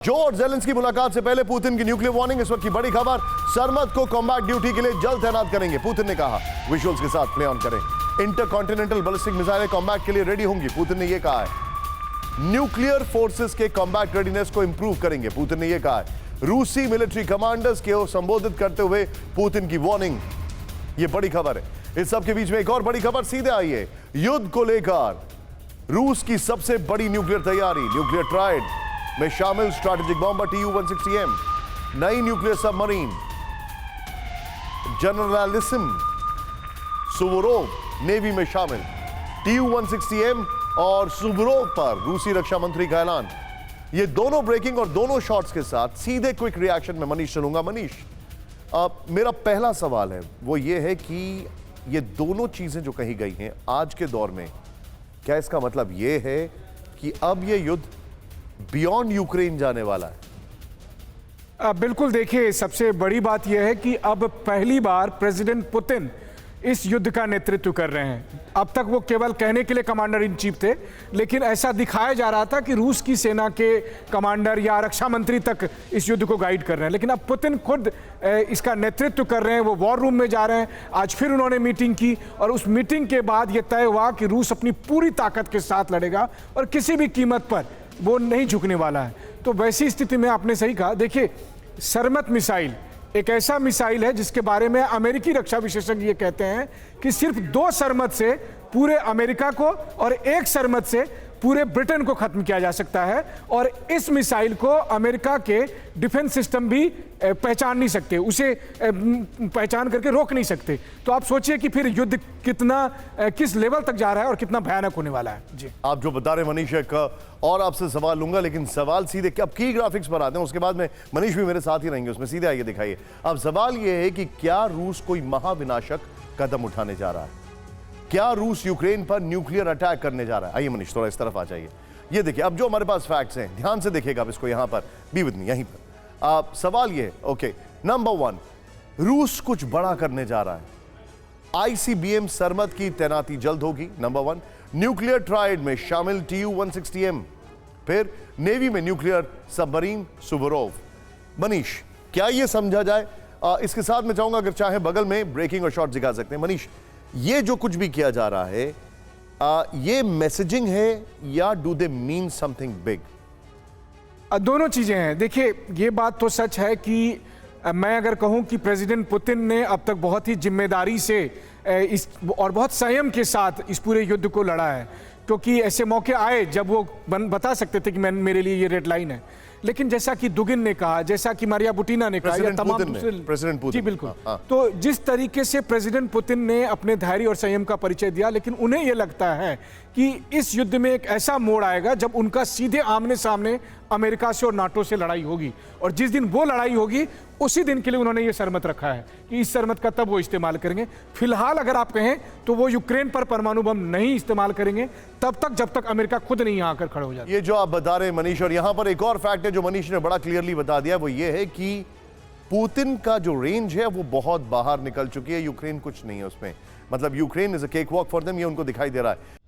जो और ज़ेलेंस्की मुलाकात से पहले पुतिन की न्यूक्लियर वार्निंग। इस वक्त की बड़ी खबर, सरमद को कॉम्बैट ड्यूटी के लिए जल्द तैनात करेंगे, पुतिन ने कहा। विजुअल्स के साथ प्ले ऑन करें। इंटरकॉन्टिनेंटल बैलिस्टिक मिसाइलें कॉम्बैट के लिए रेडी होंगी, पुतिन ने यह कहा है। न्यूक्लियर फोर्सेस के कॉम्बैट रेडीनेस को इंप्रूव करेंगे, पुतिन ने यह कहा है। रूसी मिलिट्री कमांडर्स को संबोधित करते हुए पुतिन की वार्निंग। यह बड़ी खबर है। इस सब के बीच में एक और बड़ी खबर सीधे आई है। युद्ध को लेकर रूस की सबसे बड़ी न्यूक्लियर तैयारी, न्यूक्लियर ट्रायड में शामिल स्ट्रैटेजिक बॉम्बर Tu-160M, नई न्यूक्लियर सबमरीन जनरलिसिम सुवोरोव नेवी में शामिल। Tu-160M और सुवोरोव पर रूसी रक्षा मंत्री का ऐलान। ये दोनों ब्रेकिंग और दोनों शॉट्स के साथ सीधे क्विक रिएक्शन में मनीष चलूंगा। मनीष, मेरा पहला सवाल है वो ये है कि ये दोनों चीजें जो कही गई हैं आज के दौर में, क्या इसका मतलब ये है कि अब ये युद्ध बियॉन्ड यूक्रेन जाने वाला है? बिल्कुल, देखिए, सबसे बड़ी बात यह है कि अब पहली बार प्रेसिडेंट पुतिन इस युद्ध का नेतृत्व कर रहे हैं। अब तक वो केवल कहने के लिए कमांडर इन चीफ थे, लेकिन ऐसा दिखाया जा रहा था कि रूस की सेना के कमांडर या रक्षा मंत्री तक इस युद्ध को गाइड कर रहे हैं। लेकिन अब पुतिन खुद इसका नेतृत्व कर रहे हैं। वो वॉर रूम में जा रहे हैं। आज फिर उन्होंने मीटिंग की और उस मीटिंग के बाद यह तय हुआ कि रूस अपनी पूरी ताकत के साथ लड़ेगा और किसी भी कीमत पर वो नहीं झुकने वाला है। तो वैसी स्थिति में आपने सही कहा। देखिए, सरमद मिसाइल एक ऐसा मिसाइल है जिसके बारे में अमेरिकी रक्षा विशेषज्ञ ये कहते हैं कि सिर्फ 2 सरमद से पूरे अमेरिका को और 1 सरमद से पूरे ब्रिटेन को खत्म किया जा सकता है। और इस मिसाइल को अमेरिका के डिफेंस सिस्टम भी पहचान नहीं सकते, उसे पहचान करके रोक नहीं सकते। तो आप सोचिए कि फिर युद्ध किस लेवल तक जा रहा है और कितना भयानक होने वाला है। जी, आप जो बता रहे मनीष, एक और आपसे सवाल लूंगा, लेकिन सवाल सीधे अब की ग्राफिक्स पर आते हैं, उसके बाद में मनीष भी मेरे साथ ही रहेंगे, उसमें सीधे आइए दिखाइए। अब सवाल यह है कि क्या रूस कोई महाविनाशक कदम उठाने जा रहा है? क्या रूस यूक्रेन पर न्यूक्लियर अटैक करने जा रहा है? आइए मनीष, थोड़ा इस तरफ आ जाइए। ये देखिए, अब जो हमारे पास फैक्ट्स हैं, ध्यान से देखिएगा आप इसको, यहां पर बी विद मी, यहीं पर सवाल ये है। ओके, नंबर 1, रूस कुछ बड़ा करने जा रहा है। ICBM सरमद की तैनाती जल्द होगी, नंबर 1। न्यूक्लियर ट्रायड में शामिल Tu-160M, फिर नेवी में न्यूक्लियर सबमरीन सुवोरोव। मनीष, क्या यह समझा जाए? इसके साथ मैं चाहूंगा अगर चाहे बगल में ब्रेकिंग और शॉट दिखा सकते हैं। मनीष, ये जो कुछ भी किया जा रहा है, ये मैसेजिंग है या do they mean something big? दोनों चीजें हैं। देखिए, ये बात तो सच है कि मैं अगर कहूं कि प्रेसिडेंट पुतिन ने अब तक बहुत ही जिम्मेदारी से इस और बहुत संयम के साथ इस पूरे युद्ध को लड़ा है, क्योंकि ऐसे मौके आए जब वो बता सकते थे कि मेरे लिए ये रेड लाइन है। लेकिन जैसा कि दुगिन ने कहा, जैसा कि मारिया बुटीना ने कहा, या तमाम प्रेसिडेंट पुतिन, जी बिल्कुल, तो जिस तरीके से प्रेसिडेंट पुतिन ने अपने धैर्य और संयम का परिचय दिया, लेकिन उन्हें यह लगता है कि इस युद्ध में एक ऐसा मोड़ आएगा जब उनका सीधे आमने सामने अमेरिका से और नाटो से लड़ाई होगी। और जिस दिन वो लड़ाई होगी उसी दिन के लिए उन्होंने ये सरमद रखा है कि इस सरमद का तब वो इस्तेमाल करेंगे। फिलहाल अगर आप कहें तो वो यूक्रेन पर परमाणु बम नहीं इस्तेमाल करेंगे तब तक जब तक अमेरिका खुद नहीं आकर खड़े हो जाए। ये जो आप बता रहे हैं मनीष, और यहां पर एक और फैक्ट है जो मनीष ने बड़ा क्लियरली बता दिया, वो ये है कि पुतिन का जो रेंज है वो बहुत बाहर निकल चुकी है। यूक्रेन कुछ नहीं है उसमें, मतलब Ukraine is a cake walk for them, ये उनको दिखाई दे रहा है।